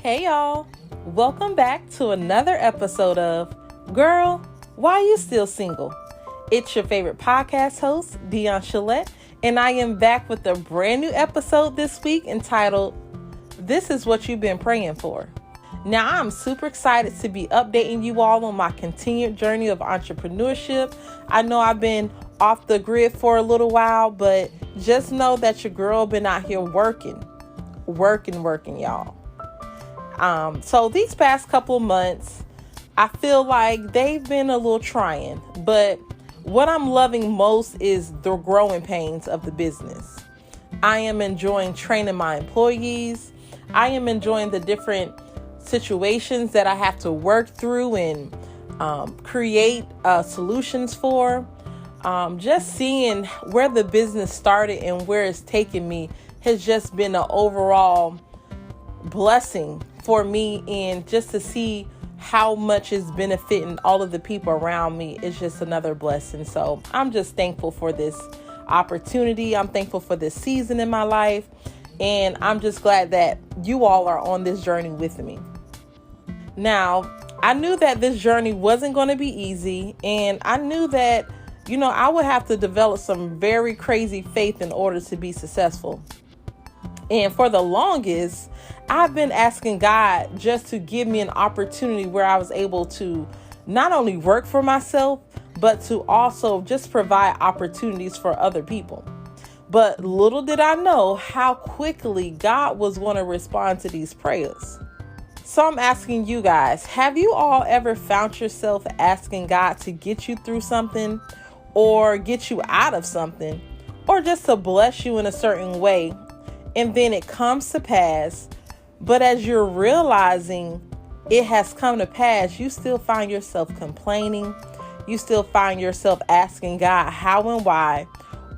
Hey y'all, welcome back to another episode of Girl, Why You Still Single? It's your favorite podcast host, Dion Chalette, and I am back with a brand new episode this week entitled, This is What You've Been Praying For. Now, I'm super excited to be updating you all on my continued journey of entrepreneurship. I know I've been off the grid for a little while, but just know that your girl been out here working, y'all. So these past couple of months, I feel like they've been a little trying, but what I'm loving most is the growing pains of the business. I am enjoying training my employees. I am enjoying the different situations that I have to work through and create solutions for. Just seeing where the business started and where it's taken me has just been an overall blessing for me, and just to see how much is benefiting all of the people around me is just another blessing. So I'm just thankful for this opportunity. I'm thankful for this season in my life, and I'm just glad that you all are on this journey with me. Now, I knew that this journey wasn't going to be easy, and I knew that, I would have to develop some very crazy faith in order to be successful. And for the longest, I've been asking God just to give me an opportunity where I was able to not only work for myself, but to also just provide opportunities for other people. But little did I know how quickly God was going to respond to these prayers. So I'm asking you guys, have you all ever found yourself asking God to get you through something, or get you out of something, or just to bless you in a certain way, and then it comes to pass, but as you're realizing it has come to pass, you still find yourself complaining, you still find yourself asking God how and why,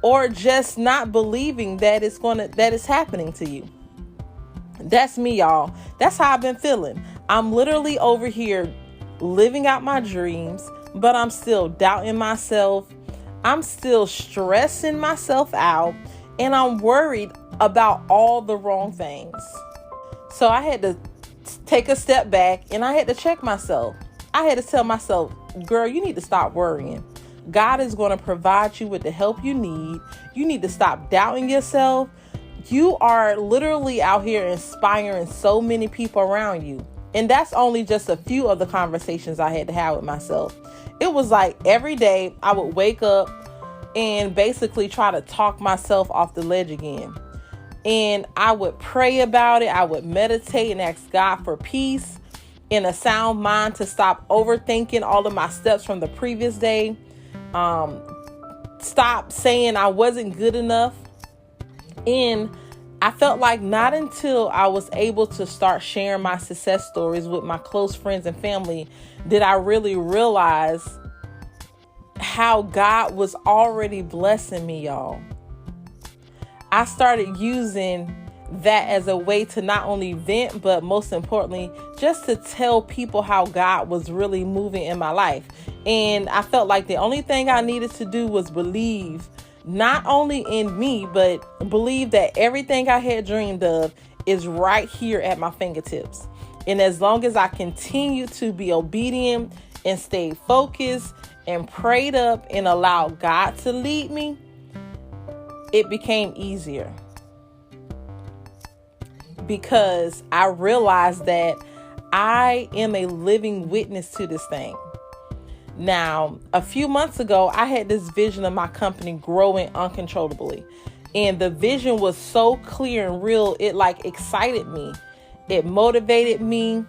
or just not believing that it's happening to you? That's me, y'all. That's how I've been feeling. I'm literally over here living out my dreams, but I'm still doubting myself. I'm still stressing myself out, and I'm worried about all the wrong things. So I had to take a step back, and I had to check myself. I had to tell myself, girl, you need to stop worrying. God is going to provide you with the help you need. You need to stop doubting yourself. You are literally out here inspiring so many people around you. And that's only just a few of the conversations I had to have with myself. It was like every day I would wake up and basically try to talk myself off the ledge again. And I would pray about it. I would meditate and ask God for peace and a sound mind to stop overthinking all of my steps from the previous day. Stop saying I wasn't good enough. And I felt like not until I was able to start sharing my success stories with my close friends and family did I really realize how God was already blessing me, y'all. I started using that as a way to not only vent, but most importantly, just to tell people how God was really moving in my life. And I felt like the only thing I needed to do was believe not only in me, but believe that everything I had dreamed of is right here at my fingertips. And as long as I continue to be obedient and stay focused and prayed up and allow God to lead me, it became easier. Because I realized that I am a living witness to this thing. Now, a few months ago, I had this vision of my company growing uncontrollably. And the vision was so clear and real, it excited me. It motivated me.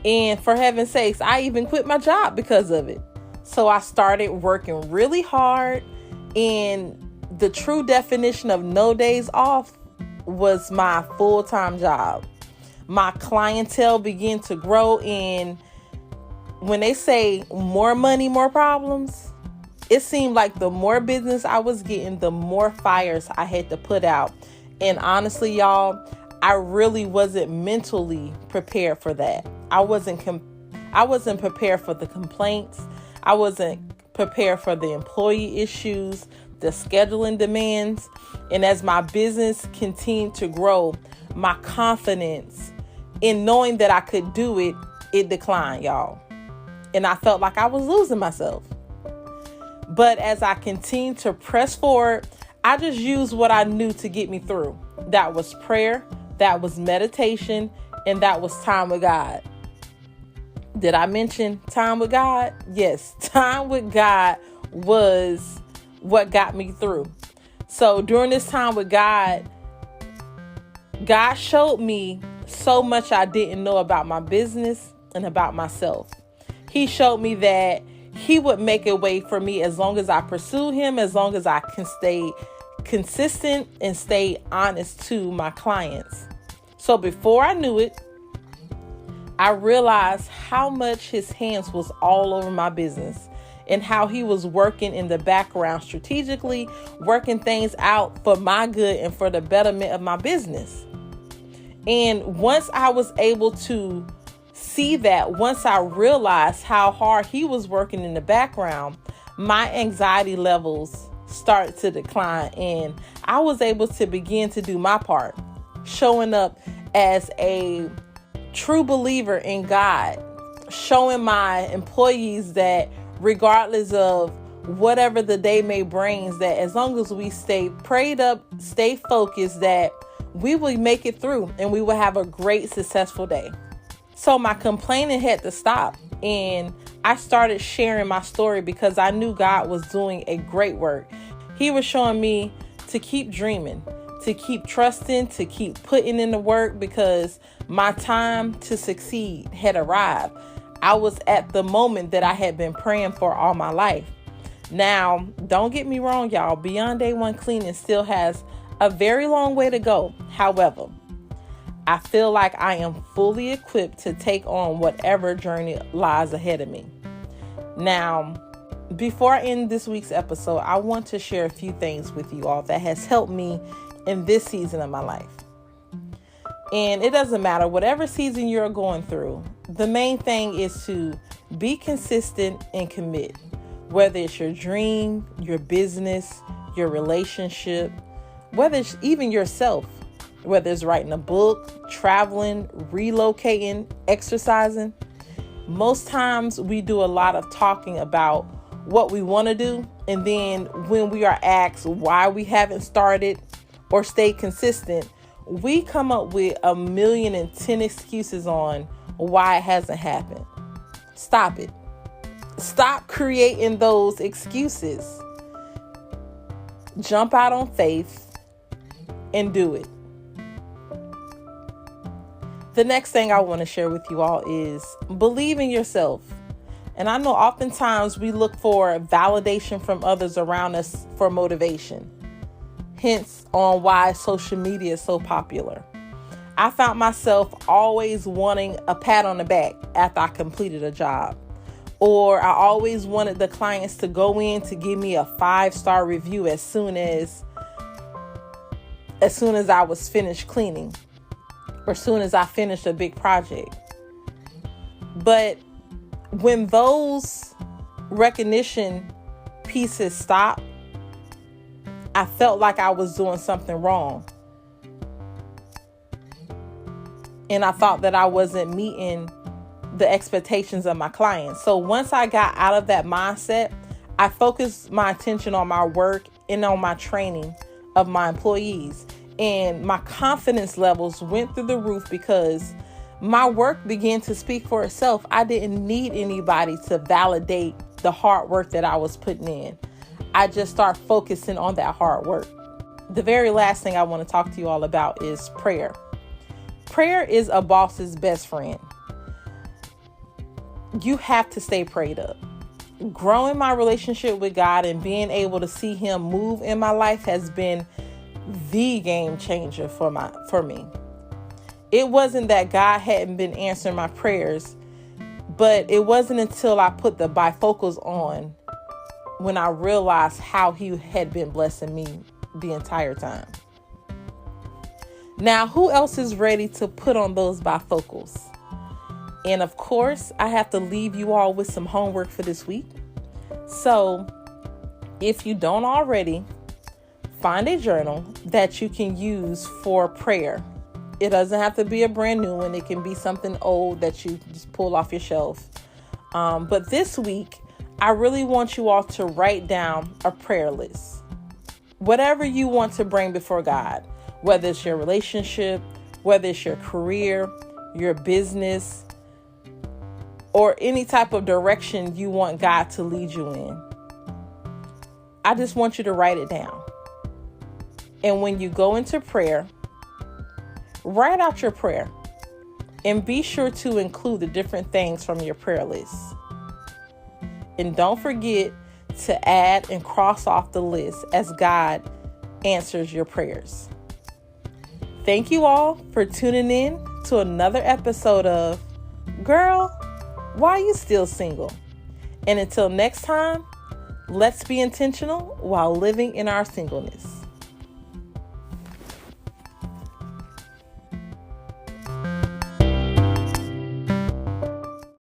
And for heaven's sakes, I even quit my job because of it. So I started working really hard. And the true definition of no days off was my full-time job. My clientele began to grow, and when they say more money, more problems, it seemed like the more business I was getting, the more fires I had to put out. And honestly, y'all, I really wasn't mentally prepared for that. I wasn't prepared for the complaints. I wasn't prepared for the employee issues, the scheduling demands. And as my business continued to grow, my confidence in knowing that I could do it, it declined, y'all. And I felt like I was losing myself. But as I continued to press forward, I just used what I knew to get me through. That was prayer, that was meditation, and that was time with God. Did I mention time with God? Yes, time with God was what got me through. So during this time with God, God showed me so much I didn't know about my business and about myself. He showed me that He would make a way for me as long as I pursue Him, as long as I can stay consistent and stay honest to my clients. So before I knew it, I realized how much His hands was all over my business and how He was working in the background strategically, working things out for my good and for the betterment of my business. And once I was able to see that, once I realized how hard He was working in the background, my anxiety levels started to decline, and I was able to begin to do my part, showing up as a true believer in God, showing my employees that regardless of whatever the day may bring, that as long as we stay prayed up, stay focused, that we will make it through and we will have a great, successful day. So my complaining had to stop, and I started sharing my story because I knew God was doing a great work. He was showing me to keep dreaming, to keep trusting, to keep putting in the work, because my time to succeed had arrived. I was at the moment that I had been praying for all my life. Now, don't get me wrong, y'all. Beyond Day One Cleaning still has a very long way to go. However, I feel like I am fully equipped to take on whatever journey lies ahead of me. Now, before I end this week's episode, I want to share a few things with you all that has helped me in this season of my life. And it doesn't matter, whatever season you're going through, the main thing is to be consistent and commit. Whether it's your dream, your business, your relationship, whether it's even yourself, whether it's writing a book, traveling, relocating, exercising. Most times we do a lot of talking about what we want to do. And then when we are asked why we haven't started or stayed consistent, we come up with 1,000,010 excuses on why it hasn't happened. Stop it. Stop creating those excuses. Jump out on faith and do it. The next thing I want to share with you all is believe in yourself. And I know oftentimes we look for validation from others around us for motivation. Hence on why social media is so popular. I found myself always wanting a pat on the back after I completed a job. Or I always wanted the clients to go in to give me a 5-star review as soon as I was finished cleaning, or as soon as I finished a big project. But when those recognition pieces stopped, I felt like I was doing something wrong. And I thought that I wasn't meeting the expectations of my clients. So once I got out of that mindset, I focused my attention on my work and on my training of my employees. And my confidence levels went through the roof because my work began to speak for itself. I didn't need anybody to validate the hard work that I was putting in. I just started focusing on that hard work. The very last thing I want to talk to you all about is prayer. Prayer is a boss's best friend. You have to stay prayed up. Growing my relationship with God and being able to see Him move in my life has been the game changer for me. It wasn't that God hadn't been answering my prayers, but it wasn't until I put the bifocals on when I realized how He had been blessing me the entire time. Now, who else is ready to put on those bifocals? And of course, I have to leave you all with some homework for this week. So if you don't already, find a journal that you can use for prayer. It doesn't have to be a brand new one. It can be something old that you just pull off your shelf. But this week, I really want you all to write down a prayer list. Whatever you want to bring before God, whether it's your relationship, whether it's your career, your business, or any type of direction you want God to lead you in. I just want you to write it down. And when you go into prayer, write out your prayer and be sure to include the different things from your prayer list. And don't forget to add and cross off the list as God answers your prayers. Thank you all for tuning in to another episode of Girl, Why Are You Still Single? And until next time, let's be intentional while living in our singleness.